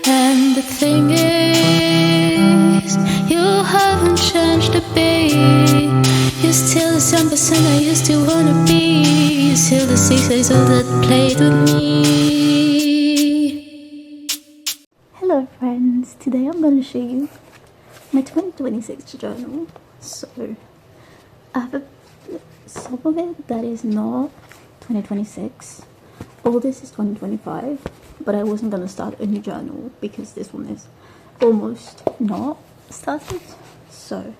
And the thing is, you haven't changed a bit. You're still the same person I used to wanna be. You're still the 6 years old that played with me. Hello friends, today I'm going to show you my 2026 journal. So I have some of it that is not 2026, all this is 2025, but I wasn't going to start a new journal because this one is almost not started. So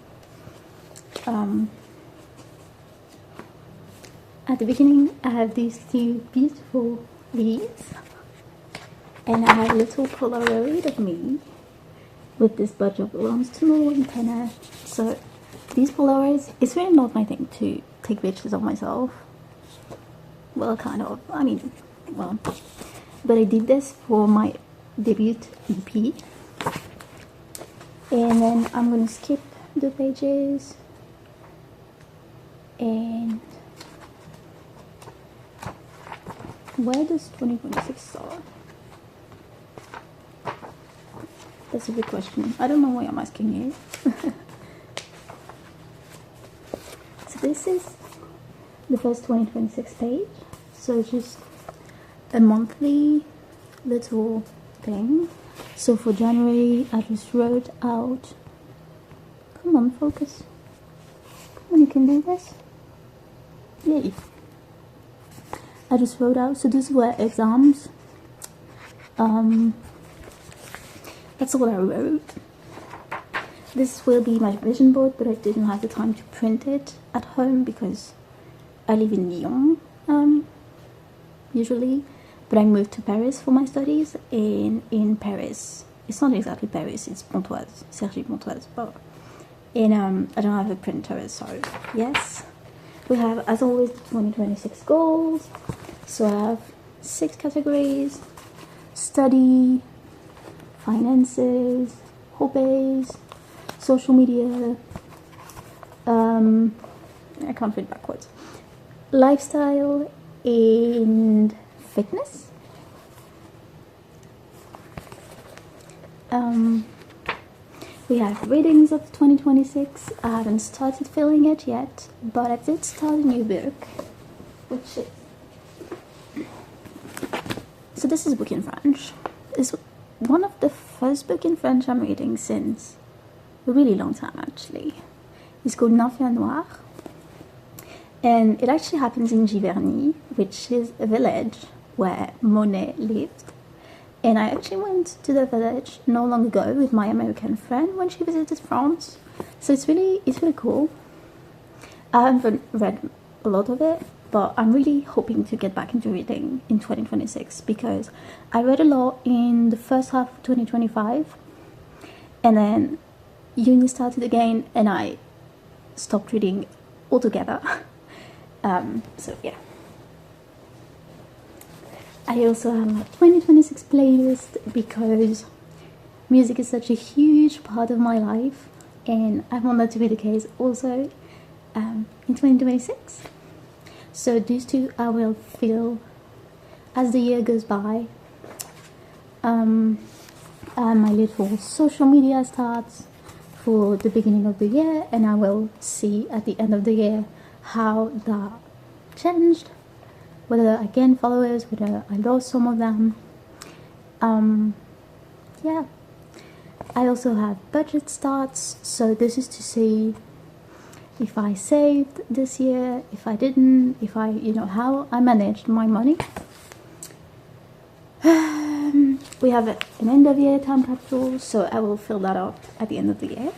at the beginning I have these two beautiful leaves, and I have a little Polaroid of me with this bunch of belongs to no antenna. So these Polaroids, it's really not my thing to take pictures of myself. Well, kind of. I mean, well, but I did this for my debut EP. And then I'm gonna skip the pages. And where does 2026 start? That's a big question. I don't know why I'm asking you. So this is the first 2026 page. So just a monthly little thing. So for January, I just wrote out. Come on, focus. Come on, you can do this. Yay. I just wrote out. So these were exams. That's all I wrote. This will be my vision board, but I didn't have the time to print it at home because I live in Lyon, usually, but I moved to Paris for my studies, and in Paris, it's not exactly Paris, it's Pontoise, Cergy-Pontoise, and I don't have a printer, so yes. We have, as always, the 2026 goals. So I have 6 categories: study, finances, hobbies, social media, I can't read backwards, lifestyle, and fitness. We have readings of 2026. I haven't started filling it yet, but I did start a new book, which is, so this is a book in French. It's one of the first book in French I'm reading since a really long time, actually. It's called Nafia Noir, and it actually happens in Giverny, which is a village where Monet lived. And I actually went to the village not long ago with my American friend when she visited France. So it's really cool. I haven't read a lot of it, but I'm really hoping to get back into reading in 2026 because I read a lot in the first half of 2025, and then uni started again and I stopped reading altogether. So yeah. I also have a 2026 playlist because music is such a huge part of my life, and I want that to be the case also in 2026. So these two I will fill as the year goes by. And my little social media starts for the beginning of the year, and I will see at the end of the year how that changed, whether I gained followers, whether I lost some of them. Yeah. I also have budget starts, so this is to see if I saved this year, if I didn't, if I, how I managed my money. We have an end of year time capsule, so I will fill that up at the end of the year.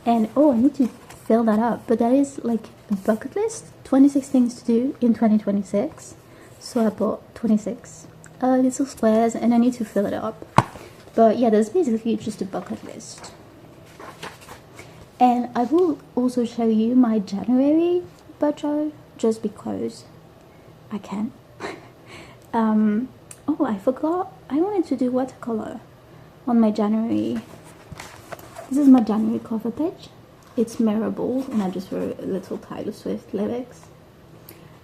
And oh, I need to fill that up, but that is like a bucket list, 26 things to do in 2026. So I bought 26 little squares, and I need to fill it up. But yeah, that's basically just a bucket list. And I will also show you my January budget, just because I can. Oh, I forgot, I wanted to do watercolor on my January. This is my January cover page. It's Marable, and I just wrote a little Taylor Swift lyrics.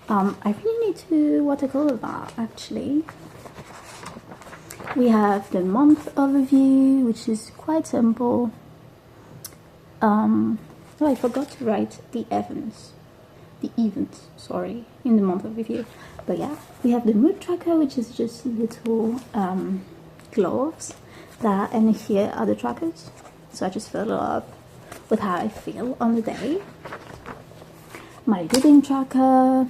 I really need to watercolor that, actually. We have the month overview, which is quite simple. Oh, I forgot to write the events, in the month overview. But yeah, we have the mood tracker, which is just little gloves that, and here are the trackers. So I just fill it up with how I feel on the day. My reading tracker,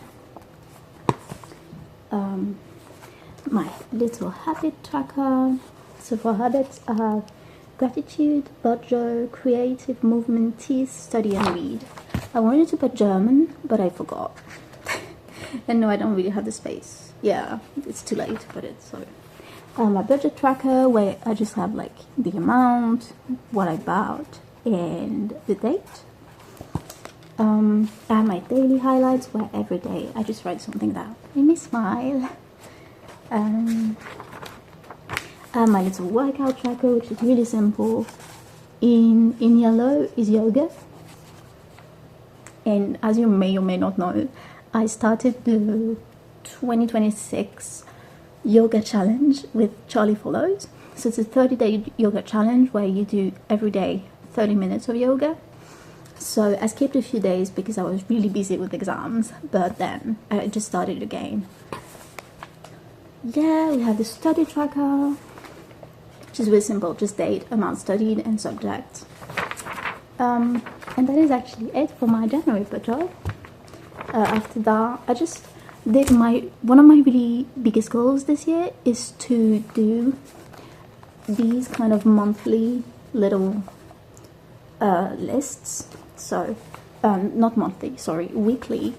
my little habit tracker. So for habits, I have gratitude, budget, creative movement, teeth, study and read. I wanted to put German, but I forgot. And no, I don't really have the space. Yeah, it's too late to put it, so. My budget tracker, where I just have like the amount, what I bought, and the date. I have my daily highlights, where every day I just write something that made me smile. I have my little workout tracker, which is really simple. In yellow is yoga. And as you may or may not know, I started the 2026 yoga challenge with Charlie Follows. So it's a 30-day yoga challenge where you do every day 30 minutes of yoga. So I skipped a few days because I was really busy with exams, but then I just started again. Yeah, we have the study tracker, which is really simple, just date, amount studied, and subject. And that is actually it for my January budget. After that, I just did one of my really biggest goals this year is to do these kind of monthly little lists. So, not monthly, sorry, weekly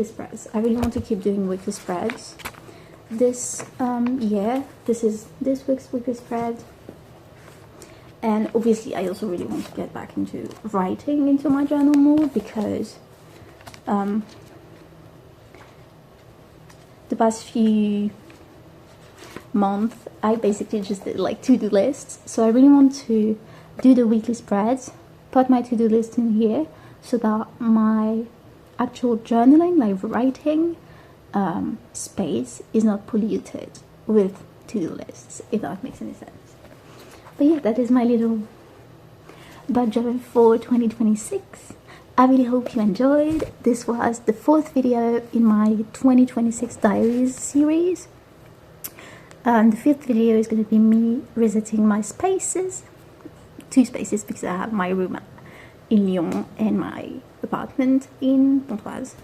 spreads. I really want to keep doing weekly spreads. This year, this is this week's weekly spread. And obviously, I also really want to get back into writing into my journal more because the past few months, I basically just did like to-do lists. So I really want to do the weekly spreads, put my to-do list in here so that my actual journaling, like writing space is not polluted with to-do lists, if that makes any sense. But yeah, that is my little budget for 2026. I really hope you enjoyed. This was the 4th video in my 2026 diaries series. And the 5th video is going to be me visiting my spaces. 2 spaces because I have my room in Lyon and my apartment in Pontoise.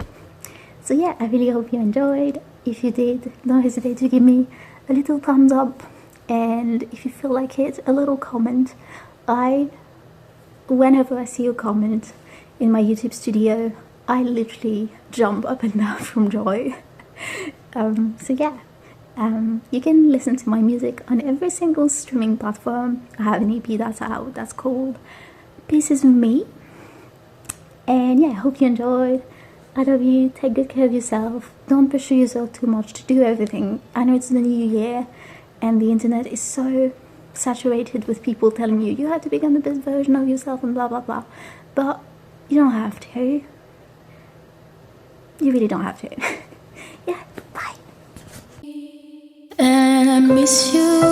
So yeah, I really hope you enjoyed. If you did, don't hesitate to give me a little thumbs up. And if you feel like it, a little comment. Whenever I see a comment in my YouTube studio, I literally jump up and down from joy. So yeah, you can listen to my music on every single streaming platform. I have an EP that's out, that's called Pieces of Me. And yeah, I hope you enjoyed. I love you, take good care of yourself, don't pressure yourself too much to do everything. I know it's the new year, and the internet is so saturated with people telling you have to become the best version of yourself and blah blah blah. But you don't have to. You really don't have to. Yeah, bye. And I miss you.